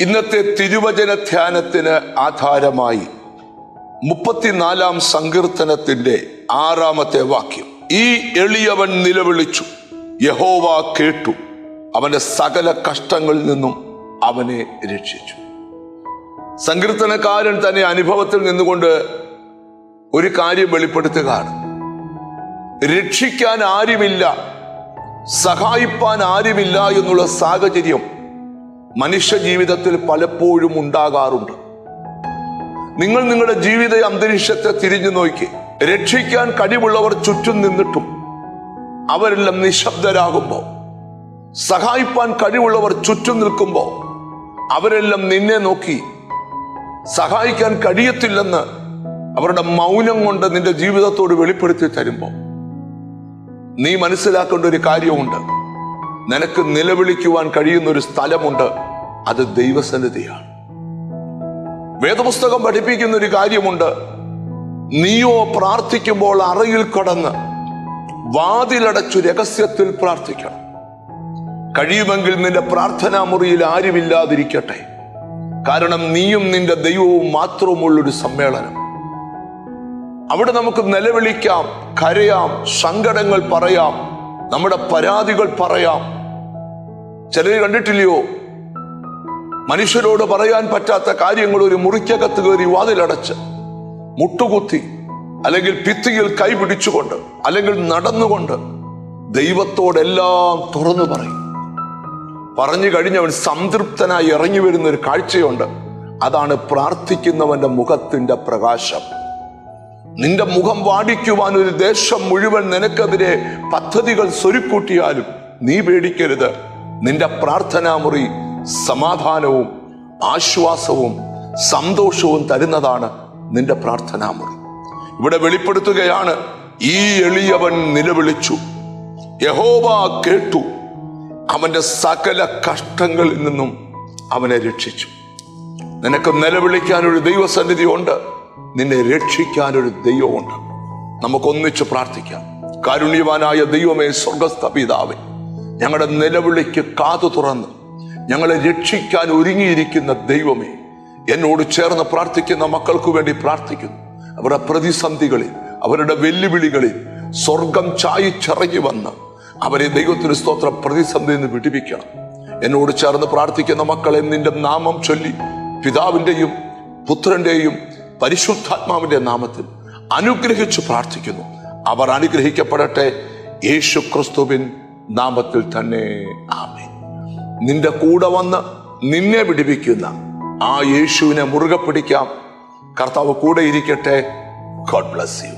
ഇന്നത്തെ തിരുവചന ധ്യാനത്തിന് ആധാരമായി 34-ാം സങ്കീർത്തനത്തിന്റെ 6-ാമത്തെ വാക്യം. ഈ എളിയവൻ നിലവിളിച്ചു, യഹോവ കേട്ടു, അവന്റെ സകല കഷ്ടങ്ങളിൽ നിന്നും അവനെ രക്ഷിച്ചു. സങ്കീർത്തനക്കാരൻ തന്നെ അനുഭവത്തിൽ നിന്നുകൊണ്ട് ഒരു കാര്യം വെളിപ്പെടുത്തുകയാണ്. രക്ഷിക്കാൻ ആരുമില്ല, സഹായിപ്പാൻ ആരുമില്ല എന്നുള്ള സാഹചര്യം മനുഷ്യ ജീവിതത്തിൽ പലപ്പോഴും ഉണ്ടാകാറുണ്ട്. നിങ്ങൾ നിങ്ങളുടെ ജീവിത അന്തരീക്ഷത്തെ തിരിഞ്ഞു നോക്കി. രക്ഷിക്കാൻ കഴിവുള്ളവർ ചുറ്റും നിന്നിട്ടും അവരെല്ലാം നിശബ്ദരാകുമ്പോൾ, സഹായിപ്പാൻ കഴിവുള്ളവർ ചുറ്റും നിൽക്കുമ്പോൾ അവരെല്ലാം നിന്നെ നോക്കി സഹായിക്കാൻ കഴിയത്തില്ലെന്ന് അവരുടെ മൗനം കൊണ്ട് നിന്റെ ജീവിതത്തോട് വെളിപ്പെടുത്തി തരുമ്പോൾ നീ മനസ്സിലാക്കേണ്ട ഒരു കാര്യമുണ്ട്. നിനക്ക് നിലവിളിക്കുവാൻ കഴിയുന്ന ഒരു സ്ഥലമുണ്ട്, അത് ദൈവസന്നിധിയാണ്. വേദപുസ്തകം പഠിപ്പിക്കുന്ന ഒരു കാര്യമുണ്ട്. നീയോ പ്രാർത്ഥിക്കുമ്പോൾ അറയിൽ കടന്ന് വാതിലടച്ചു രഹസ്യത്തിൽ പ്രാർത്ഥിക്കണം. കഴിയുമെങ്കിൽ നിന്റെ പ്രാർത്ഥനാ മുറിയിൽ ആരുമില്ലാതിരിക്കട്ടെ. കാരണം നീയും നിന്റെ ദൈവവും മാത്രമുള്ളൊരു സമ്മേളനം. അവിടെ നമുക്ക് നിലവിളിക്കാം, കരയാം, സങ്കടങ്ങൾ പറയാം, നമ്മുടെ പരാതികൾ പറയാം. ചിലർ കണ്ടിട്ടില്ലയോ, മനുഷ്യരോട് പറയാൻ പറ്റാത്ത കാര്യങ്ങൾ ഒരു മുറിക്കകത്ത് കയറി വാതിലടച്ച് മുട്ടുകുത്തി അല്ലെങ്കിൽ ഭിത്തിയിൽ കൈ പിടിച്ചുകൊണ്ട് അല്ലെങ്കിൽ നടന്നുകൊണ്ട് ദൈവത്തോടെല്ലാം തുറന്നു പറയും. പറഞ്ഞു കഴിഞ്ഞവൻ സംതൃപ്തനായി ഇറങ്ങി വരുന്ന ഒരു കാഴ്ചയുണ്ട്. അതാണ് പ്രാർത്ഥിക്കുന്നവന്റെ മുഖത്തിന്റെ പ്രകാശം. നിന്റെ മുഖം വാടിക്കുവാൻ ഒരു ദേശം മുഴുവൻ നിനക്കെതിരെ പദ്ധതികൾ സ്വരുക്കൂട്ടിയാലും നീ പേടിക്കരുത്. നിന്റെ പ്രാർത്ഥനാമുറി സമാധാനവും ആശ്വാസവും സന്തോഷവും തരുന്നതാണ് നിന്റെ പ്രാർത്ഥനാമുറി. ഇവിടെ വെളിപ്പെടുത്തുകയാണ്, ഈ എളിയവൻ നിലവിളിച്ചു, യഹോവ കേട്ടു, അവന്റെ സകല കഷ്ടങ്ങളിൽ നിന്നും അവനെ രക്ഷിച്ചു. നിനക്ക് നിലവിളിക്കാൻ ഒരു ദൈവസന്നിധി ഉണ്ട്, നിന്നെ രക്ഷിക്കാൻ ഒരു ദൈവമുണ്ട്. നമുക്കൊന്നിച്ച് പ്രാർത്ഥിക്കാം. കാരുണ്യവാനായ ദൈവമേ, സ്വർഗസ്ഥ പിതാവേ, ഞങ്ങളുടെ നിലവിളിക്ക് കാതു തുറന്ന് ഞങ്ങളെ രക്ഷിക്കാൻ ഒരുങ്ങിയിരിക്കുന്ന ദൈവമേ, എന്നോട് ചേർന്ന് പ്രാർത്ഥിക്കുന്ന മക്കൾക്ക് വേണ്ടി പ്രാർത്ഥിക്കുന്നു. അവരുടെ പ്രതിസന്ധികളിൽ, അവരുടെ വെല്ലുവിളികളിൽ സ്വർഗം ചായിച്ചിറങ്ങി വന്ന് അവരെ ദൈവത്തിന് സ്തോത്രം പ്രതിസന്ധിയിൽ നിന്ന് വിടുവിക്കണം. എന്നോട് ചേർന്ന് പ്രാർത്ഥിക്കുന്ന മക്കളെ നിന്റെ നാമം ചൊല്ലി പിതാവിന്റെയും പുത്രന്റെയും പരിശുദ്ധാത്മാവിന്റെ നാമത്തിൽ അനുഗ്രഹിച്ചു പ്രാർത്ഥിക്കുന്നു. അവർ അനുഗ്രഹിക്കപ്പെടട്ടെ, യേശു ക്രിസ്തുവിൻ നാമത്തിൽ തന്നെ, ആമേൻ. നിന്റെ കൂടെ വന്ന് നിന്നെ വിടുവിക്കുന്ന ആ യേശുവിനെ മുറുകെ പിടിക്കാം. കർത്താവ് കൂടെ ഇരിക്കട്ടെ. God bless you.